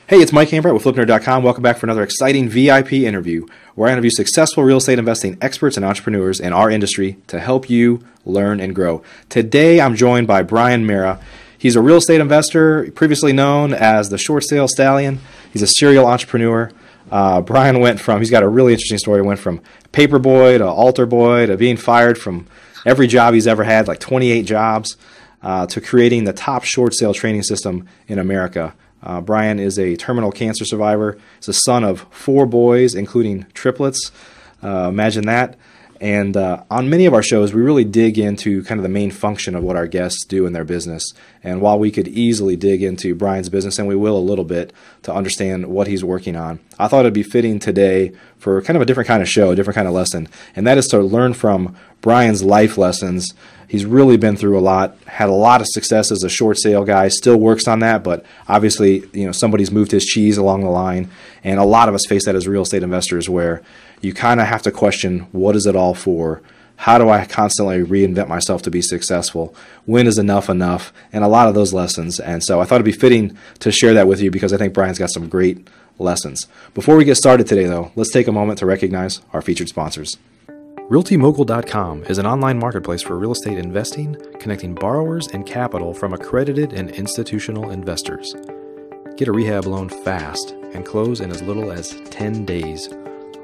Hey, it's Mike Ambrose with FlipNerd.com. Welcome back for another exciting VIP interview where I interview successful real estate investing experts and entrepreneurs in our industry to help you learn and grow. Today, I'm joined by Brian Meara. He's a real estate investor, previously known as the Short Sale Stallion. He's a serial entrepreneur. Brian he's got a really interesting story. Went from paper boy to altar boy to being fired from every job he's ever had, like 28 jobs, to creating the top short sale training system in America. Brian is a terminal cancer survivor. He's the son of 4 boys, including triplets. Imagine that. And on many of our shows, we really dig into kind of the main function of what our guests do in their business. And while we could easily dig into Brian's business, and we will a little bit, to understand what he's working on, I thought it'd be fitting today for kind of a different kind of show, a different kind of lesson. And that is to learn from Brian's life lessons. He's really been through a lot, had a lot of success as a short sale guy, still works on that, but obviously, somebody's moved his cheese along the line. And a lot of us face that as real estate investors, where you kind of have to question, what is it all for? How do I constantly reinvent myself to be successful? When is enough enough? And a lot of those lessons. And so I thought it'd be fitting to share that with you because I think Brian's got some great lessons. Before we get started today, though, let's take a moment to recognize our featured sponsors. RealtyMogul.com is an online marketplace for real estate investing, connecting borrowers and capital from accredited and institutional investors. Get a rehab loan fast and close in as little as 10 days.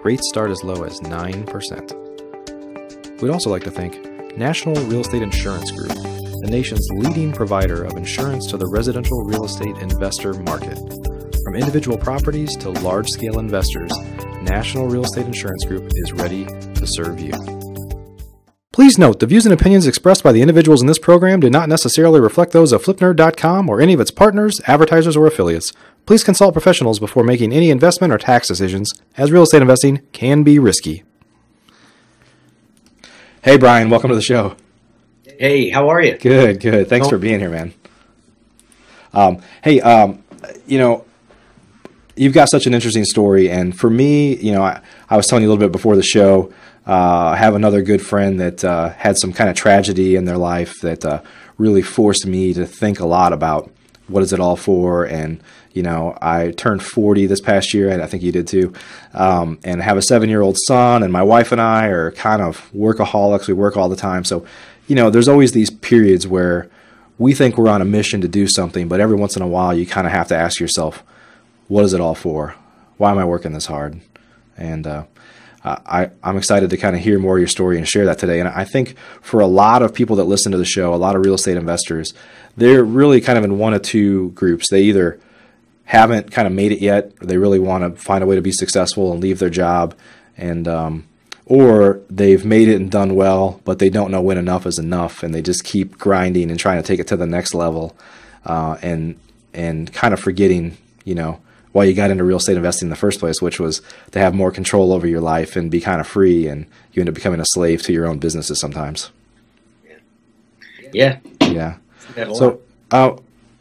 Rates start as low as 9%. We'd also like to thank National Real Estate Insurance Group, the nation's leading provider of insurance to the residential real estate investor market. From individual properties to large-scale investors, National Real Estate Insurance Group is ready to serve you. Please note, the views and opinions expressed by the individuals in this program do not necessarily reflect those of FlipNerd.com or any of its partners, advertisers, or affiliates. Please consult professionals before making any investment or tax decisions, as real estate investing can be risky. Hey, Brian, welcome to the show. Hey, how are you? Good, good. Thanks for being here, man. You've got such an interesting story, and for me, I was telling you a little bit before the show, I have another good friend that had some kind of tragedy in their life that really forced me to think a lot about what is it all for. And I turned 40 this past year, and I think you did too, and have a 7-year-old son, and my wife and I are kind of workaholics. We work all the time. So, there's always these periods where we think we're on a mission to do something, but every once in a while you kind of have to ask yourself, what is it all for? Why am I working this hard? And I'm excited to kind of hear more of your story and share that today. And I think for a lot of people that listen to the show, a lot of real estate investors, they're really kind of in one of two groups. They either haven't kind of made it yet, or they really want to find a way to be successful and leave their job, and or they've made it and done well, but they don't know when enough is enough, and they just keep grinding and trying to take it to the next level, and kind of forgetting, why you got into real estate investing in the first place, which was to have more control over your life and be kind of free, and you end up becoming a slave to your own businesses sometimes. Yeah. So,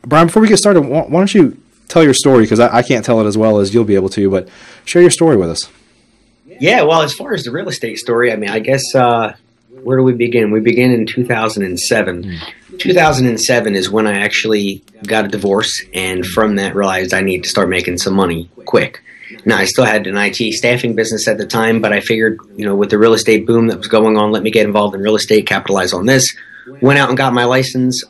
Brian, before we get started, why don't you tell your story, because I can't tell it as well as you'll be able to, but share your story with us. Yeah, well, as far as the real estate story, I guess, where do we begin? We begin in 2007. 2007 is when I actually got a divorce, and from that realized I need to start making some money quick. Now, I still had an IT staffing business at the time, but I figured, with the real estate boom that was going on, let me get involved in real estate, capitalize on this. Went out and got my license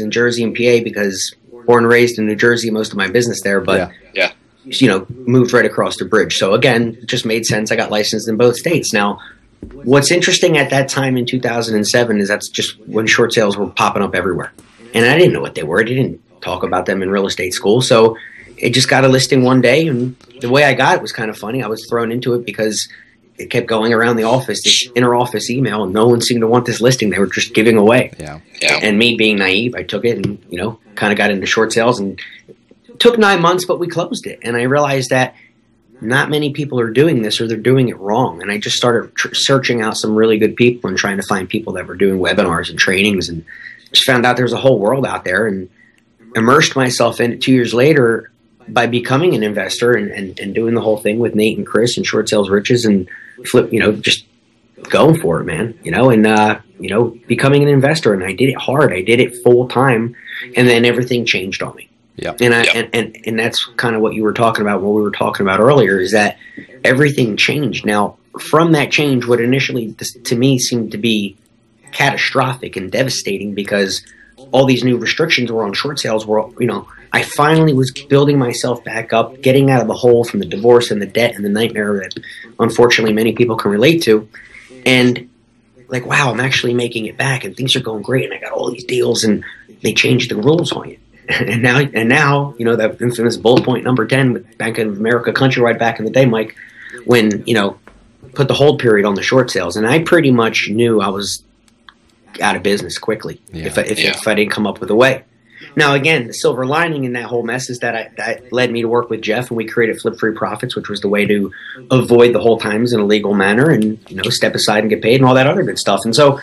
in Jersey and PA, because born and raised in New Jersey, most of my business there, but moved right across the bridge. So again, it just made sense. I got licensed in both states. Now, what's interesting at that time in 2007 is that's just when short sales were popping up everywhere. And I didn't know what they were. They didn't talk about them in real estate school. So it just got a listing one day, and the way I got it was kind of funny. I was thrown into it because it kept going around the office, this inter-office email, and no one seemed to want this listing. They were just giving away. Yeah. And me being naive, I took it and, kind of got into short sales, and it took 9 months, but we closed it. And I realized that not many people are doing this, or they're doing it wrong. And I just started searching out some really good people and trying to find people that were doing webinars and trainings, and just found out there's a whole world out there, and immersed myself in it 2 years later by becoming an investor and doing the whole thing with Nate and Chris and Short Sales Riches, and just going for it, man. And becoming an investor, and I did it hard. I did it full time, and then everything changed on me. Yeah. And that's kind of what you were talking about. What we were talking about earlier is that everything changed. Now, from that change, what initially to me seemed to be catastrophic and devastating, because all these new restrictions were on short sales. I finally was building myself back up, getting out of the hole from the divorce and the debt and the nightmare that unfortunately many people can relate to. And like, wow, I'm actually making it back, and things are going great, and I got all these deals, and they changed the rules on you. And now, that infamous bullet point number 10 with Bank of America Countrywide back in the day, Mike, when, put the hold period on the short sales. And I pretty much knew I was out of business quickly if I didn't come up with a way. Now, again, the silver lining in that whole mess is that led me to work with Jeff, and we created Flip Free Profits, which was the way to avoid the hold times in a legal manner and, step aside and get paid and all that other good stuff. And so,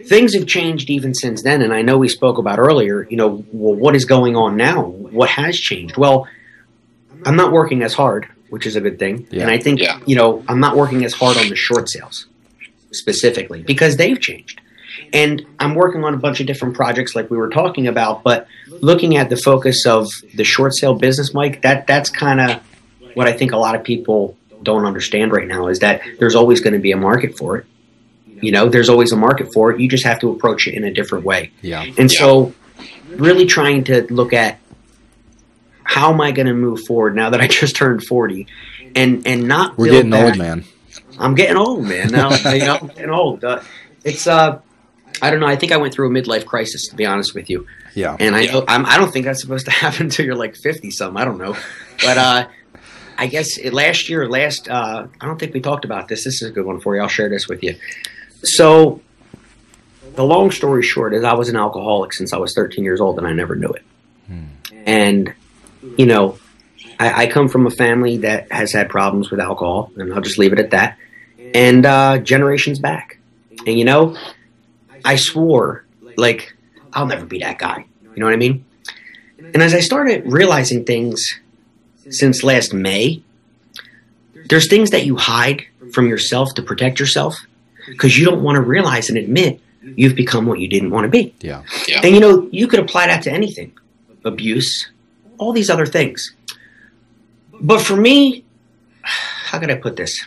things have changed even since then. And I know we spoke about earlier, what is going on now? What has changed? Well, I'm not working as hard, which is a good thing. Yeah. And I think, I'm not working as hard on the short sales specifically because they've changed. And I'm working on a bunch of different projects like we were talking about, but looking at the focus of the short sale business, Mike, that's kind of what I think a lot of people don't understand right now, is that there's always going to be a market for it. There's always a market for it. You just have to approach it in a different way. Yeah. And so really trying to look at how am I going to move forward now that I just turned 40 and not We're getting old, man. I'm getting old, man. Now, I'm getting old. It's I don't know. I think I went through a midlife crisis, to be honest with you. Yeah. And I don't think that's supposed to happen until you're like 50-something. I don't know. But I guess last year, I don't think we talked about this. This is a good one for you. I'll share this with you. So the long story short is I was an alcoholic since I was 13 years old, and I never knew it. And, I come from a family that has had problems with alcohol, and I'll just leave it at that. And generations back. And, I swore, like, I'll never be that guy. You know what I mean? And as I started realizing things since last May, there's things that you hide from yourself to protect yourself because you don't want to realize and admit you've become what you didn't want to be. Yeah. And, you could apply that to anything. Abuse, all these other things. But for me, how could I put this?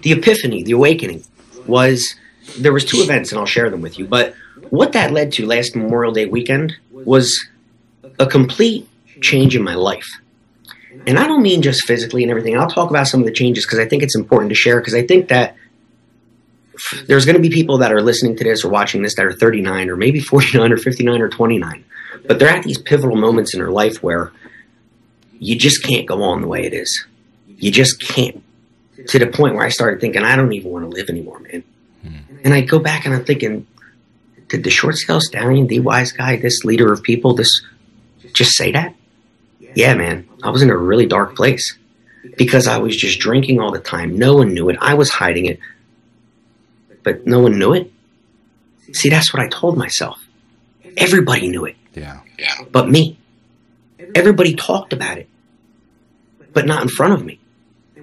The epiphany, the awakening was... There was two events, and I'll share them with you. But what that led to last Memorial Day weekend was a complete change in my life. And I don't mean just physically and everything. I'll talk about some of the changes because I think it's important to share, because I think that there's going to be people that are listening to this or watching this that are 39 or maybe 49 or 59 or 29. But they're at these pivotal moments in their life where you just can't go on the way it is. You just can't. To the point where I started thinking, I don't even want to live anymore, man. And I go back and I'm thinking, did the short sale stallion, the wise guy, this leader of people, this just say that? Yeah, man, I was in a really dark place because I was just drinking all the time. No one knew it. I was hiding it, but no one knew it. See, that's what I told myself. Everybody knew it. Yeah. But me. Everybody talked about it, but not in front of me.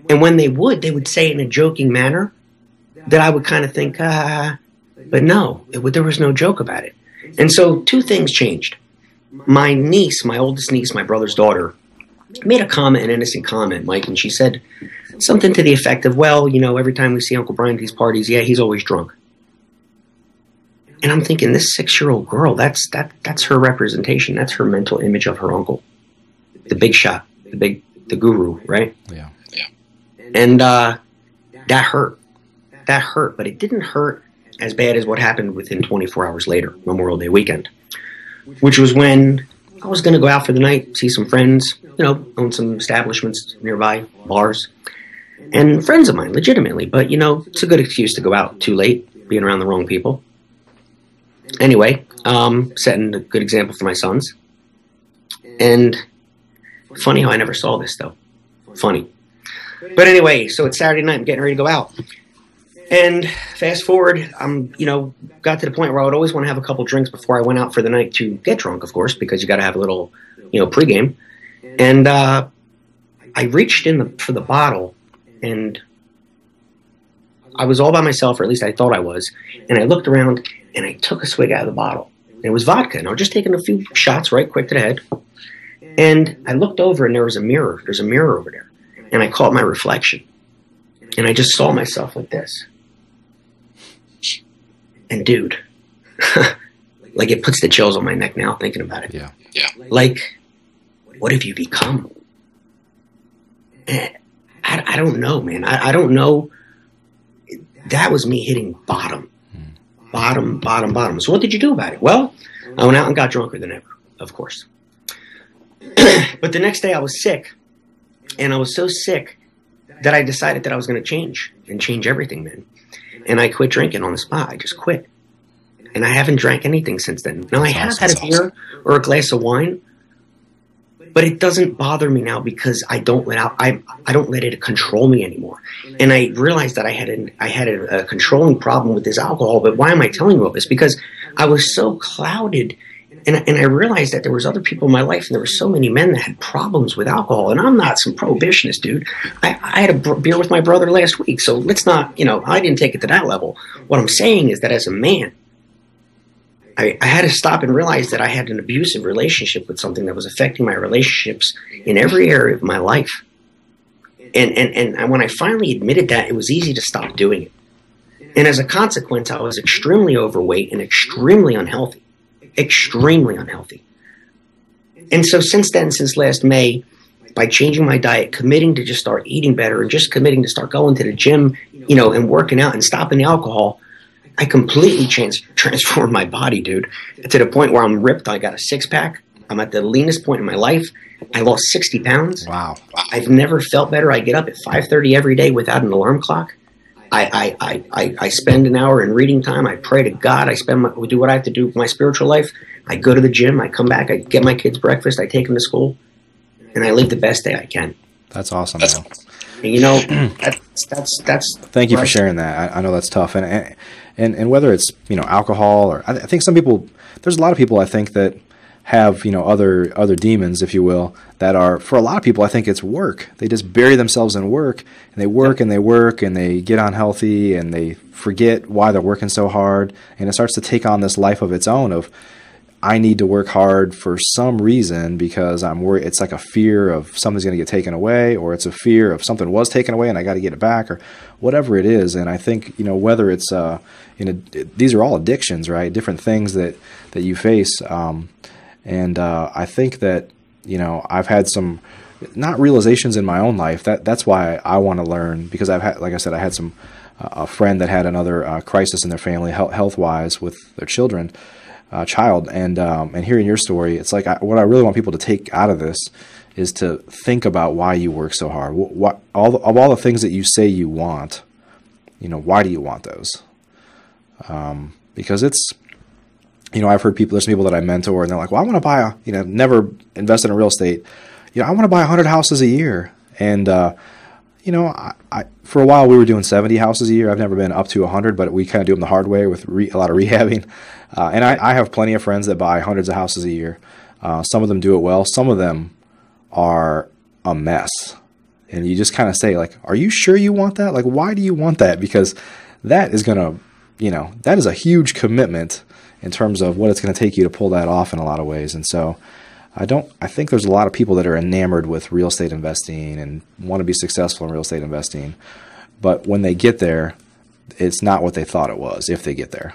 And when they would say it in a joking manner, that I would kind of think, but no, there was no joke about it. And so two things changed. My niece, my oldest niece, my brother's daughter, made a comment, an innocent comment, Mike, and she said something to the effect of, well, every time we see Uncle Brian at these parties, yeah, he's always drunk. And I'm thinking, this 6-year-old girl, that's her representation. That's her mental image of her uncle. The big shot, the guru, right? Yeah. And that hurt. That hurt, but it didn't hurt as bad as what happened within 24 hours later, Memorial Day weekend, which was when I was going to go out for the night, see some friends, own some establishments nearby, bars, and friends of mine, legitimately. But, it's a good excuse to go out too late, being around the wrong people. Anyway, setting a good example for my sons. And funny how I never saw this, though. Funny. But anyway, so it's Saturday night, I'm getting ready to go out. And fast forward, got to the point where I would always want to have a couple drinks before I went out for the night to get drunk, of course, because you got to have a little, pregame. And I reached in for the bottle, and I was all by myself, or at least I thought I was. And I looked around and I took a swig out of the bottle. And it was vodka. And I was just taking a few shots right quick to the head. And I looked over and there was a mirror. There's a mirror over there. And I caught my reflection. And I just saw myself like this. And dude, like it puts the chills on my neck now thinking about it. Yeah. Like, what have you become? I don't know, man. I don't know. That was me hitting bottom. Bottom. So what did you do about it? Well, I went out and got drunker than ever, of course. But the next day I was sick. And I was so sick that I decided that I was going to change everything, man. And I quit drinking on the spot. I just quit. And I haven't drank anything since then. Now, I have had a beer or a glass of wine, but it doesn't bother me now because I don't let it control me anymore. And I realized that I had a controlling problem with this alcohol. But why am I telling you all this? Because I was so clouded, and I realized that there was other people in my life, and there were so many men that had problems with alcohol. And I'm not some prohibitionist, dude. I had a beer with my brother last week, so let's not, I didn't take it to that level. What I'm saying is that as a man, I had to stop and realize that I had an abusive relationship with something that was affecting my relationships in every area of my life. And when I finally admitted that, it was easy to stop doing it. And as a consequence, I was extremely overweight and extremely unhealthy. Extremely unhealthy. And so since then, since last May, by changing my diet, committing to just start eating better, and just committing to start going to the gym, and working out and stopping the alcohol, I completely transformed my body, dude, to the point where I'm ripped. I got a six-pack. I'm at the leanest point in my life. I lost 60 pounds. Wow. I've never felt better. I get up at 5:30 every day without an alarm clock. I spend an hour in reading time. I pray to God. I do what I have to do with my spiritual life. I go to the gym. I come back. I get my kids breakfast. I take them to school. And I live the best day I can. That's awesome. And, that's Thank you for sharing that. I know that's tough. And whether it's, alcohol, or I think some people, there's a lot of people I think that have, other demons, if you will, that are, for a lot of people, I think it's work. They just bury themselves in work, and they work and they work, and they get unhealthy, and they forget why they're working so hard. And it starts to take on this life of its own of, I need to work hard for some reason because I'm worried. It's like a fear of something's going to get taken away, or it's a fear of something was taken away and I got to get it back, or whatever it is. And I think, whether it's, these are all addictions, right? Different things that you face. I think that, I've had some, not realizations in my own life. That's why I want to learn, because I've had, like I said, I had a friend that had another crisis in their family, health-wise, with their child, and hearing your story, it's like what I really want people to take out of this is to think about why you work so hard. Of all the things that you say you want, why do you want those? Because it's, I've heard there's people that I mentor, and they're like, well, I want to buy never invested in real estate. I want to buy 100 houses a year. And, I for a while we were doing 70 houses a year. I've never been up to 100, but we kind of do them the hard way with a lot of rehabbing. And I have plenty of friends that buy hundreds of houses a year. Some of them do it well. Some of them are a mess. And you just kind of say, like, are you sure you want that? Like, why do you want that? Because that is going to, that is a huge commitment in terms of what it's going to take you to pull that off in a lot of ways. And so I think there's a lot of people that are enamored with real estate investing and want to be successful in real estate investing. But when they get there, it's not what they thought it was, if they get there.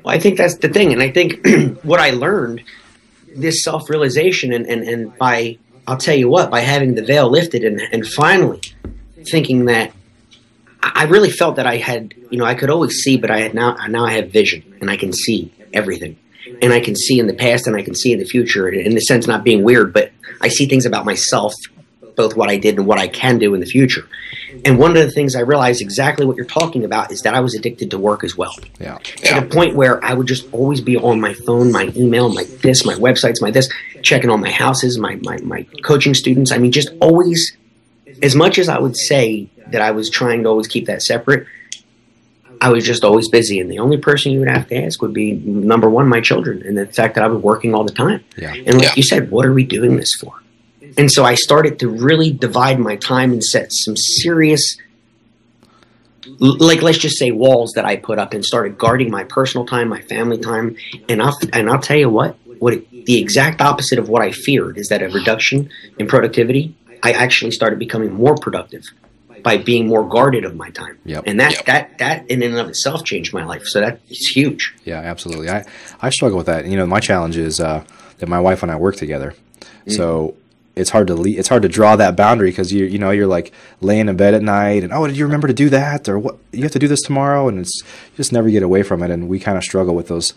Well, I think that's the thing. And I think what I learned, this self-realization, and I'll tell you what, by having the veil lifted and finally thinking that I really felt that I had, I could always see, but now I have vision, and I can see everything. And I can see in the past and I can see in the future, in the sense not being weird, but I see things about myself, both what I did and what I can do in the future. And one of the things I realized, exactly what you're talking about, is that I was addicted to work as well. Yeah. To the point where I would just always be on my phone, my email, my websites, my this, checking on my houses, my coaching students. I mean, just always, as much as I would say that I was trying to always keep that separate, I was just always busy. And the only person you would have to ask would be, number one, my children, and the fact that I was working all the time. Yeah. And like you said, what are we doing this for? And so I started to really divide my time and set some serious like, let's just say walls that I put up and started guarding my personal time, my family time. And I'll tell you the exact opposite of what I feared is that a reduction in productivity. I actually started becoming more productive by being more guarded of my time. Yep. And that in and of itself changed my life. So that is huge. Yeah, absolutely. I struggle with that. You know, my challenge is that my wife and I work together. So it's hard to draw that boundary because you're like laying in bed at night and, oh, did you remember to do that? Or what, you have to do this tomorrow? And you just never get away from it. And we kind of struggle with those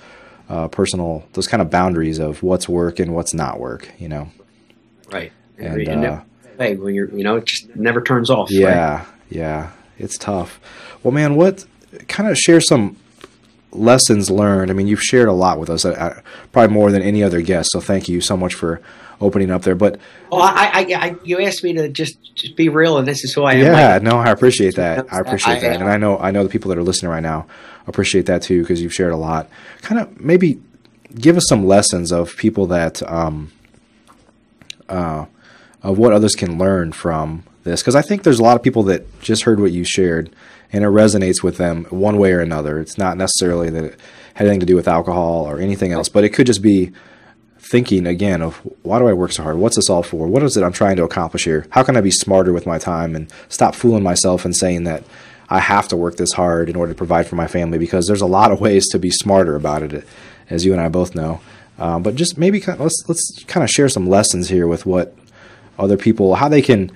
those kind of boundaries of what's work and what's not work, you know? Right. And, hey, when it just never turns off. Yeah. Right? Yeah. It's tough. Well, man, kind of share some lessons learned. I mean, you've shared a lot with us, probably more than any other guest. So thank you so much for opening up there. But you asked me to just be real, and this is who I am. Yeah, no, I appreciate that. I appreciate that, and I know the people that are listening right now appreciate that too because you've shared a lot. Kind of maybe give us some lessons of people that of what others can learn from this, because I think there's a lot of people that just heard what you shared and it resonates with them one way or another. It's not necessarily that it had anything to do with alcohol or anything else, but it could just be thinking again of, why do I work so hard? What's this all for? What is it I'm trying to accomplish here? How can I be smarter with my time and stop fooling myself and saying that I have to work this hard in order to provide for my family? Because there's a lot of ways to be smarter about it, as you and I both know. But just maybe let's kind of share some lessons here with what other people, how they can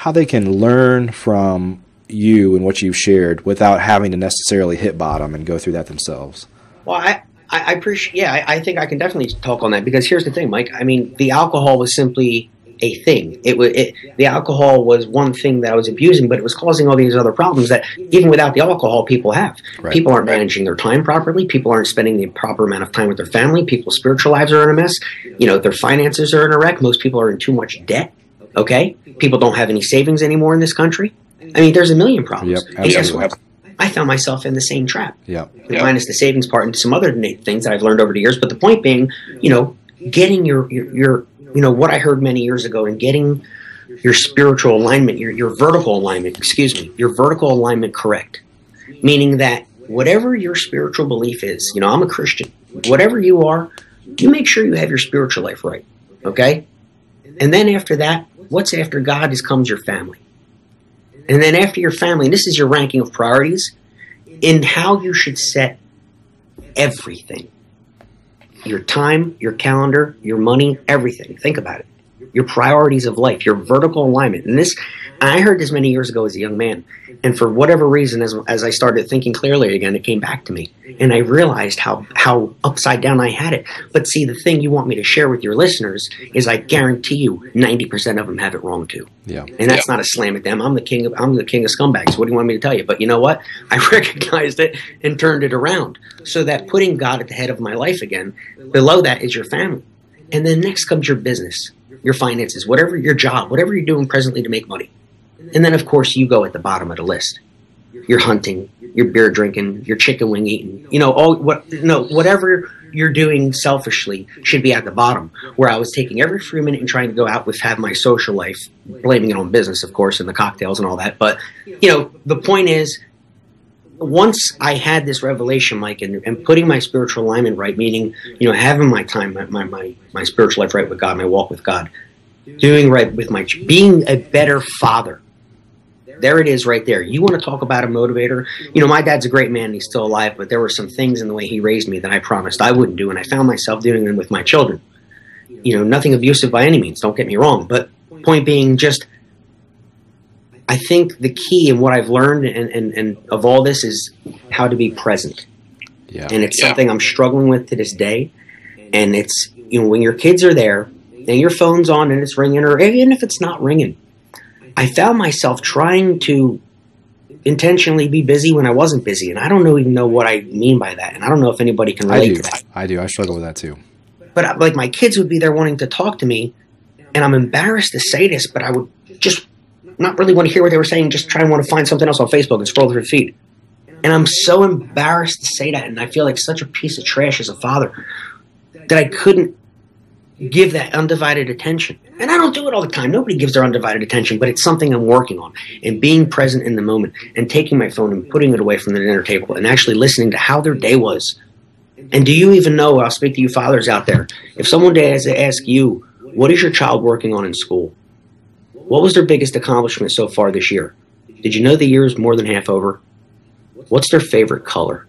learn from you and what you've shared without having to necessarily hit bottom and go through that themselves. Well, I appreciate. Yeah, I think I can definitely talk on that because here's the thing, Mike. I mean, the alcohol was simply a thing. The alcohol was one thing that I was abusing, but it was causing all these other problems that even without the alcohol, people have. Right. People aren't managing their time properly. People aren't spending the proper amount of time with their family. People's spiritual lives are in a mess. Their finances are in a wreck. Most people are in too much debt. Okay, people don't have any savings anymore in this country. I mean, there's a million problems. Yep, and guess what? I found myself in the same trap. Minus the savings part and some other things that I've learned over the years. But the point being, getting your what I heard many years ago and getting your spiritual alignment, your vertical alignment, your vertical alignment correct. Meaning that whatever your spiritual belief is, I'm a Christian. Whatever you are, you make sure you have your spiritual life right. Okay? And then after that, what's after God comes your family. And then after your family, and this is your ranking of priorities in how you should set everything. Your time, your calendar, your money, everything. Think about it. Your priorities of life, your vertical alignment. And I heard this many years ago as a young man. And for whatever reason, as I started thinking clearly again, it came back to me. And I realized how upside down I had it. But see, the thing you want me to share with your listeners is I guarantee you 90% of them have it wrong too. Yeah. And that's not a slam at them. I'm the king of scumbags. What do you want me to tell you? But you know what? I recognized it and turned it around. So that putting God at the head of my life again, below that is your family. And then next comes your business, your finances, whatever your job, whatever you're doing presently to make money. And then, of course, you go at the bottom of the list. You're hunting, you're beer drinking, you're chicken wing eating. Whatever you're doing selfishly should be at the bottom. Where I was taking every free minute and trying to go out have my social life, blaming it on business, of course, and the cocktails and all that. But, the point is, once I had this revelation, Mike, and putting my spiritual alignment right, meaning, having my time, my spiritual life right with God, my walk with God, doing right with being a better father. There it is right there. You want to talk about a motivator? My dad's a great man. He's still alive, but there were some things in the way he raised me that I promised I wouldn't do, and I found myself doing them with my children. Nothing abusive by any means. Don't get me wrong. But point being, I think the key in what I've learned and of all this is how to be present. Yeah. And it's something I'm struggling with to this day. And it's, when your kids are there and your phone's on and it's ringing, or even if it's not ringing, I found myself trying to intentionally be busy when I wasn't busy. And I don't even know what I mean by that. And I don't know if anybody can relate to that. I do. I struggle with that too. But like my kids would be there wanting to talk to me. And I'm embarrassed to say this, but I would just not really want to hear what they were saying. Just try and want to find something else on Facebook and scroll through the feed. And I'm so embarrassed to say that. And I feel like such a piece of trash as a father that I couldn't give that undivided attention. And I don't do it all the time. Nobody gives their undivided attention, but it's something I'm working on. And being present in the moment and taking my phone and putting it away from the dinner table and actually listening to how their day was. And do you even know, I'll speak to you fathers out there, if someone has to ask you, what is your child working on in school? What was their biggest accomplishment so far this year? Did you know the year is more than half over? What's their favorite color?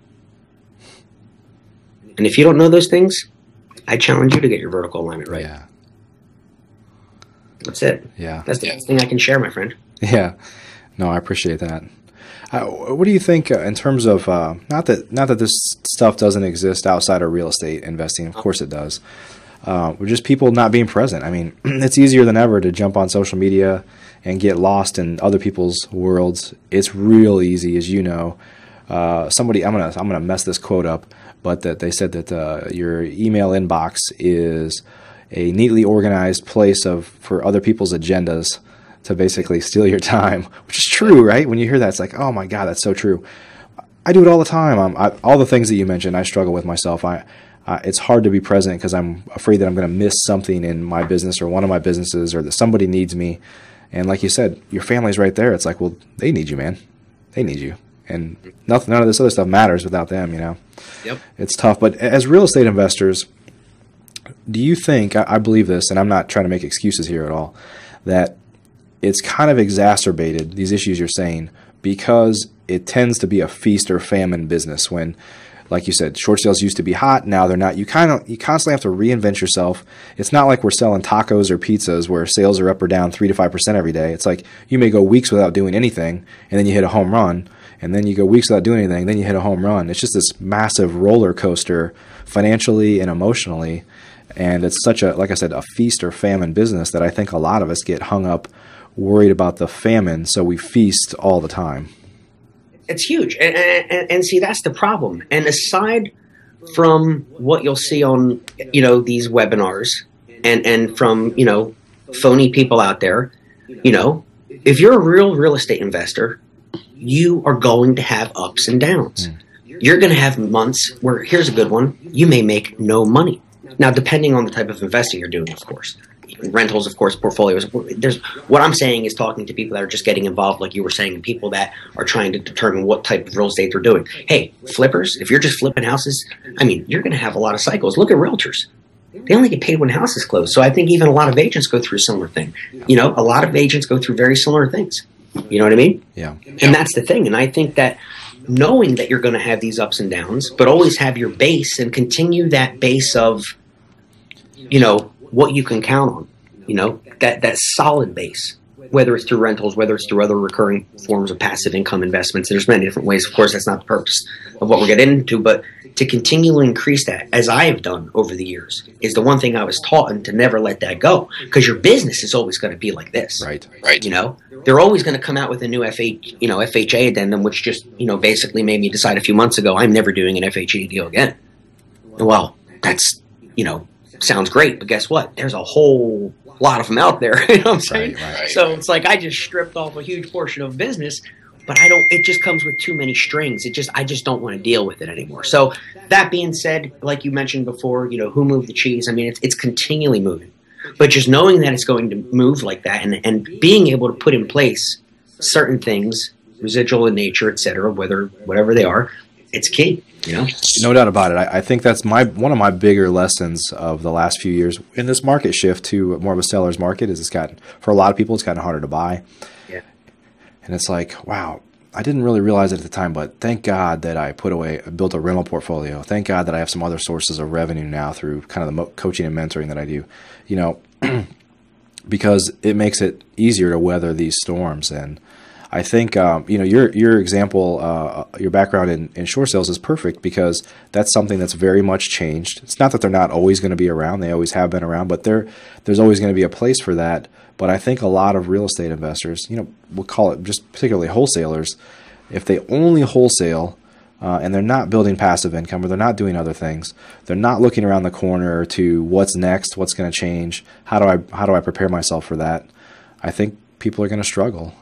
And if you don't know those things, I challenge you to get your vertical alignment right. Yeah. That's it. Yeah. That's the best thing I can share, my friend. Yeah. No, I appreciate that. What do you think in terms of not that this stuff doesn't exist outside of real estate investing? Of course it does. Just people not being present. I mean, it's easier than ever to jump on social media and get lost in other people's worlds. It's real easy, as you know. Somebody, I'm gonna mess this quote up, but that they said that your email inbox is a neatly organized place for other people's agendas to basically steal your time, which is true, right? When you hear that, it's like, oh my God, that's so true. I do it all the time. All the things that you mentioned, I struggle with myself. It's hard to be present because I'm afraid that I'm going to miss something in my business or one of my businesses, or that somebody needs me. And like you said, your family's right there. It's like, well, they need you, man. They need you. And none of this other stuff matters without them, you know? Yep. It's tough. But as real estate investors, do you think, I believe this, and I'm not trying to make excuses here at all, that it's kind of exacerbated, these issues you're saying, because it tends to be a feast or famine business when, like you said, short sales used to be hot. Now they're not. You constantly have to reinvent yourself. It's not like we're selling tacos or pizzas where sales are up or down 3 to 5% every day. It's like you may go weeks without doing anything, and then you hit a home run, and then you go weeks without doing anything, then you hit a home run. It's just this massive roller coaster financially and emotionally. And it's such a, like I said, a feast or famine business that I think a lot of us get hung up worried about the famine, so we feast all the time. It's huge. And see, that's the problem. And aside from what you'll see on, these webinars and from, phony people out there, if you're a real estate investor, you are going to have ups and downs. You're going to have months where, here's a good one, you may make no money. Now, depending on the type of investing you're doing, of course. Rentals, of course, portfolios. What I'm saying is talking to people that are just getting involved, like you were saying, and people that are trying to determine what type of real estate they're doing. Hey, flippers, if you're just flipping houses, you're going to have a lot of cycles. Look at realtors. They only get paid when houses close. So I think even a lot of agents go through a similar thing. A lot of agents go through very similar things. You know what I mean? Yeah. And that's the thing. And I think that knowing that you're going to have these ups and downs, but always have your base and continue that base of, what you can count on, that solid base, whether it's through rentals, whether it's through other recurring forms of passive income investments. There's many different ways. Of course, that's not the purpose of what we're getting into, but to continually increase that, as I have done over the years, is the one thing I was taught, and to never let that go, because your business is always going to be like this. Right. They're always going to come out with a new FHA addendum, which just, basically made me decide a few months ago, I'm never doing an FHA deal again. Well, that's, sounds great, but guess what? There's a whole lot of them out there. You know what I'm saying? Right. So it's like I just stripped off a huge portion of business, but it just comes with too many strings. I just don't want to deal with it anymore. So that being said, like you mentioned before, who moved the cheese? It's continually moving, but just knowing that it's going to move like that and being able to put in place certain things, residual in nature, et cetera, whatever they are, it's key. No doubt about it. I think that's one of my bigger lessons of the last few years in this market shift to more of a seller's market. Is for a lot of people, it's gotten harder to buy. Yeah. And it's like, wow, I didn't really realize it at the time, but thank God that I built a rental portfolio. Thank God that I have some other sources of revenue now through kind of the coaching and mentoring that I do, because it makes it easier to weather these storms. And I think, your example, your background in short sales is perfect, because that's something that's very much changed. It's not that they're not always going to be around. They always have been around, but there's always going to be a place for that. But I think a lot of real estate investors, we'll call it just particularly wholesalers, if they only wholesale and they're not building passive income, or they're not doing other things, they're not looking around the corner to what's next, what's going to change, how do I prepare myself for that, I think people are going to struggle.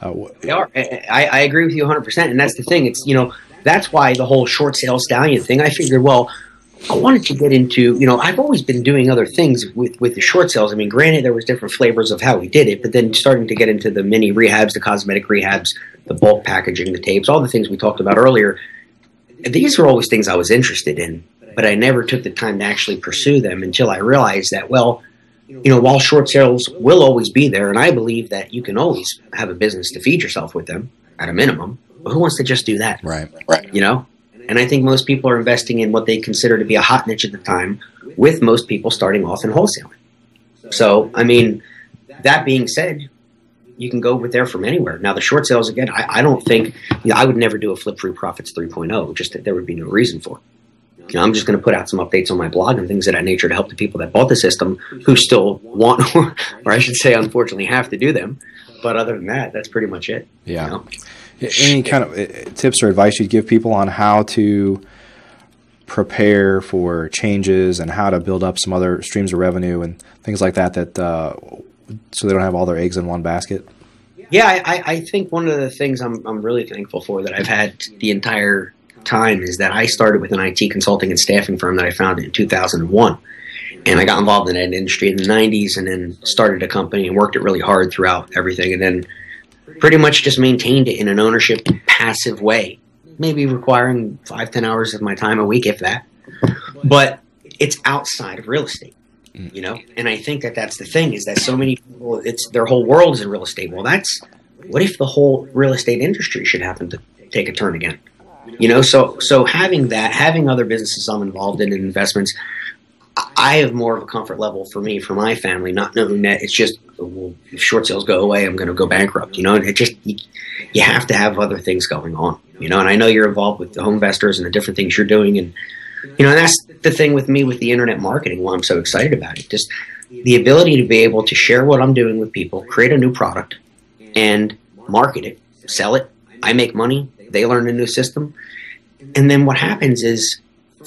They are. I agree with you 100%. And that's the thing. It's, that's why the whole short sale stallion thing, I figured, well, I wanted to get into, I've always been doing other things with the short sales. I mean, granted, there was different flavors of how we did it, but then starting to get into the mini rehabs, the cosmetic rehabs, the bulk packaging, the tapes, all the things we talked about earlier. These were always things I was interested in, but I never took the time to actually pursue them until I realized that, well, while short sales will always be there, and I believe that you can always have a business to feed yourself with them at a minimum, but who wants to just do that? Right. And I think most people are investing in what they consider to be a hot niche at the time, with most people starting off in wholesaling. So, I mean, that being said, you can go with there from anywhere. Now, the short sales, again, I don't think, I would never do a Flip Free Profits 3.0, just that there would be no reason for it. I'm just going to put out some updates on my blog and things of that nature to help the people that bought the system who still want, or I should say, unfortunately, have to do them. But other than that, that's pretty much it. Yeah. Any kind of tips or advice you'd give people on how to prepare for changes and how to build up some other streams of revenue and things like that, so they don't have all their eggs in one basket? Yeah, I think one of the things I'm really thankful for that I've had the entire time is that I started with an IT consulting and staffing firm that I founded in 2001. And I got involved in that industry in the 90s and then started a company and worked it really hard throughout everything. And then pretty much just maintained it in an ownership passive way, maybe requiring 5-10 hours of my time a week, if that. But it's outside of real estate, And I think that that's the thing, is that so many people, their whole world is in real estate. Well, what if the whole real estate industry should happen to take a turn again? So having other businesses I'm involved in and investments, I have more of a comfort level for me, for my family, not knowing that it's just, well, if short sales go away, I'm going to go bankrupt. It just, you have to have other things going on, and I know you're involved with the home investors and the different things you're doing. And, and that's the thing with me with the internet marketing, why I'm so excited about it. Just the ability to be able to share what I'm doing with people, create a new product and market it, sell it. I make money. They learn a new system. And then what happens is,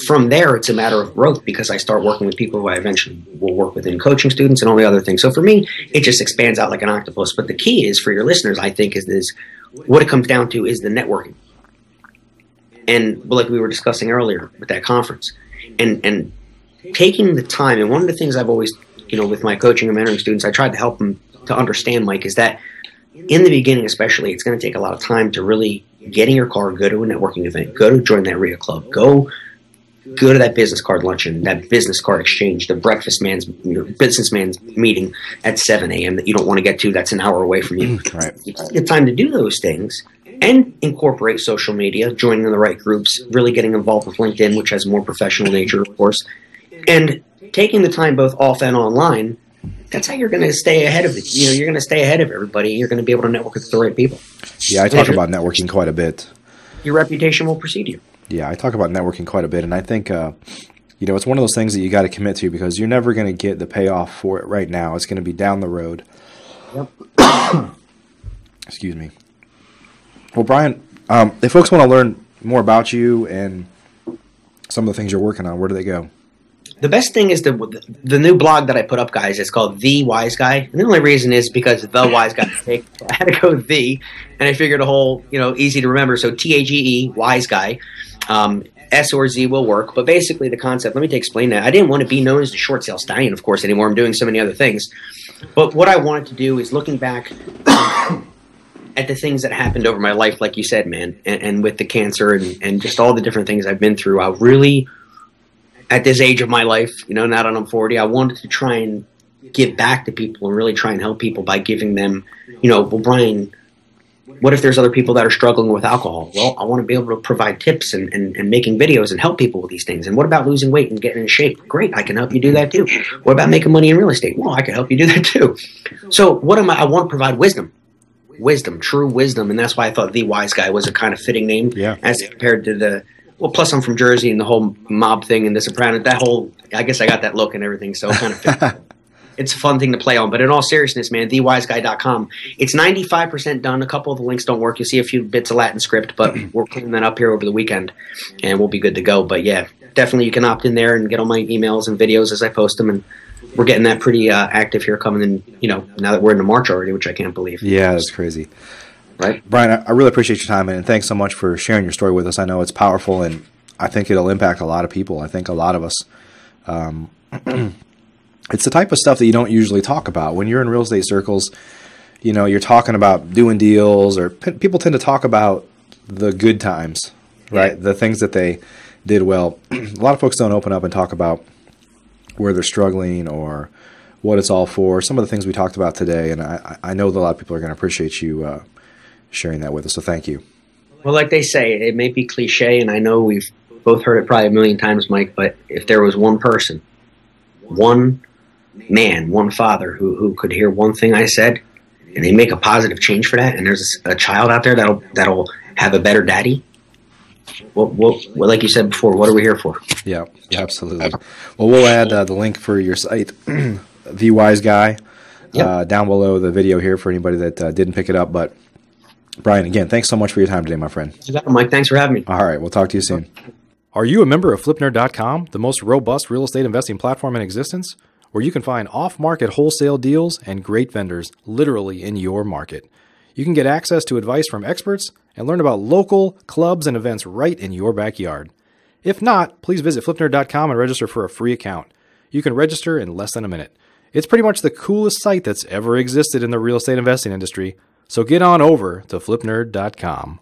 from there, it's a matter of growth, because I start working with people who I eventually will work with in coaching students and all the other things. So for me, it just expands out like an octopus. But the key is, for your listeners, I think, is what it comes down to is the networking. And like we were discussing earlier with that conference, and taking the time. And one of the things I've always, with my coaching and mentoring students, I tried to help them to understand, Mike, is that in the beginning especially, it's going to take a lot of time to really get in your car, go to a networking event, go to join that RIA club, go to that business card luncheon, that business card exchange, the businessman's meeting at 7 a.m. that you don't want to get to, that's an hour away from you. Right. You take the time to do those things and incorporate social media, joining the right groups, really getting involved with LinkedIn, which has a more professional nature, of course, and taking the time both off and online. That's how you're going to stay ahead of it. You're going to stay ahead of everybody. You're going to be able to network with the right people. Yeah, I talk about networking quite a bit. Your reputation will precede you. Yeah, I talk about networking quite a bit, and I think it's one of those things that you got to commit to, because you're never going to get the payoff for it right now. It's going to be down the road. Yep. Excuse me. Well, Brian, if folks want to learn more about you and some of the things you're working on, where do they go? The best thing is the new blog that I put up, guys. It's called The Wise Guy. And the only reason is because The Wise Guy. I had to go the, and I figured a whole, easy to remember. So TAGE, Wise Guy. S or Z will work. But basically the concept, let me explain that. I didn't want to be known as the short sale stallion, of course, anymore. I'm doing so many other things. But what I wanted to do is looking back at the things that happened over my life, like you said, man, and with the cancer and just all the different things I've been through. I really, at this age of my life, now that I'm 40, I wanted to try and give back to people and really try and help people by giving them, well, Brian, what if there's other people that are struggling with alcohol? Well, I want to be able to provide tips and making videos and help people with these things. And what about losing weight and getting in shape? Great, I can help you do that too. What about making money in real estate? Well, I can help you do that too. So what am I want to provide wisdom, true wisdom. And that's why I thought The Wise Guy was a kind of fitting name as compared to plus I'm from Jersey and the whole mob thing and the Sopranos, I guess I got that look and everything. So it kind of fits. It's a fun thing to play on. But in all seriousness, man, thewiseguy.com. It's 95% done. A couple of the links don't work. You'll see a few bits of Latin script, but we're cleaning that up here over the weekend, and we'll be good to go. But yeah, definitely you can opt in there and get all my emails and videos as I post them, and we're getting that pretty active here coming in, now that we're into March already, which I can't believe. Yeah, that's crazy. Right? Brian, I really appreciate your time, and thanks so much for sharing your story with us. I know it's powerful, and I think it'll impact a lot of people. I think a lot of us, it's the type of stuff that you don't usually talk about when you're in real estate circles. You know, you're talking about doing deals, or people tend to talk about the good times, right? The things that they did well. A lot of folks don't open up and talk about where they're struggling or what it's all for. Some of the things we talked about today, and I know that a lot of people are going to appreciate you sharing that with us. So thank you. Well, like they say, it may be cliche, and I know we've both heard it probably a million times, Mike, but if there was one person, one man, one father who could hear one thing I said, and they make a positive change for that, and there's a child out there that'll have a better daddy, well, like you said before, what are we here for? Yeah, absolutely. Well, we'll add the link for your site, The Wise Guy, down below the video here for anybody that didn't pick it up. But Brian, again, thanks so much for your time today, my friend. You got it, Mike. Thanks for having me. All right, we'll talk to you soon. Are you a member of FlipNerd.com, the most robust real estate investing platform in existence, where you can find off-market wholesale deals and great vendors literally in your market? You can get access to advice from experts and learn about local clubs and events right in your backyard. If not, please visit FlipNerd.com and register for a free account. You can register in less than a minute. It's pretty much the coolest site that's ever existed in the real estate investing industry, so get on over to FlipNerd.com.